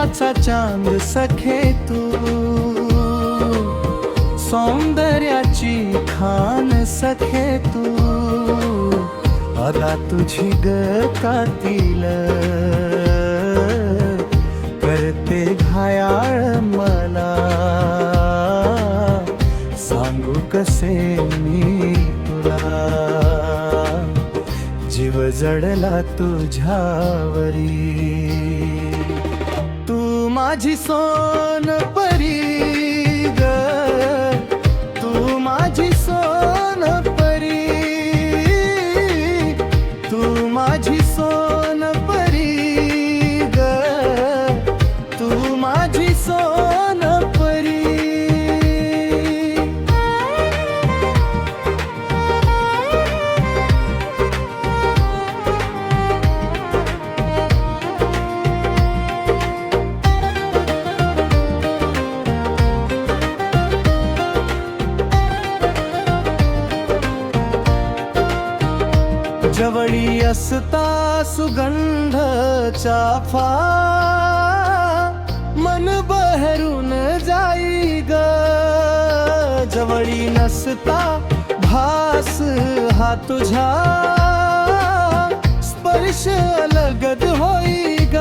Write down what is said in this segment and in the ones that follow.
रूपाचा चांद सखे तू, सौंदर्याची खान सखे तू, अदा तुझी गतातील करते घायाळ मला, सांगू कसे मी तुला, जीव जडला तुझ्यावरी, तू माझी सोनपरी ग, तू माझी सोनपरी, तू माझी सोनपरी ग, तू माझी सोनपरी. जवळी असता सुगंध चाफा, मन बहरून जाई ग, जवळी नसता भास हा तुझा, स्पर्श अलगद होई ग,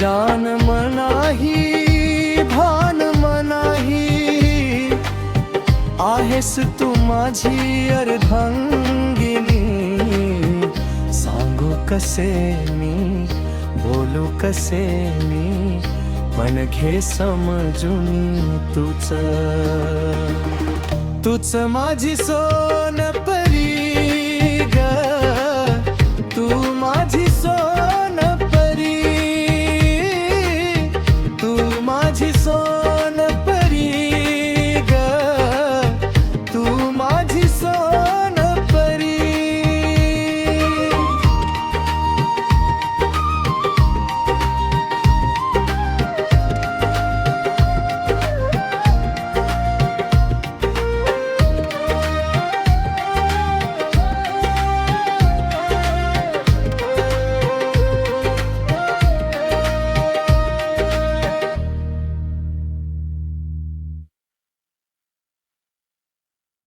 जान मनाही भान मनाही, आहेस तू माझी अर्धांगिनी, सांगू कसे मी बोलू कसे मी, पण घे समजून तूच माझी सोन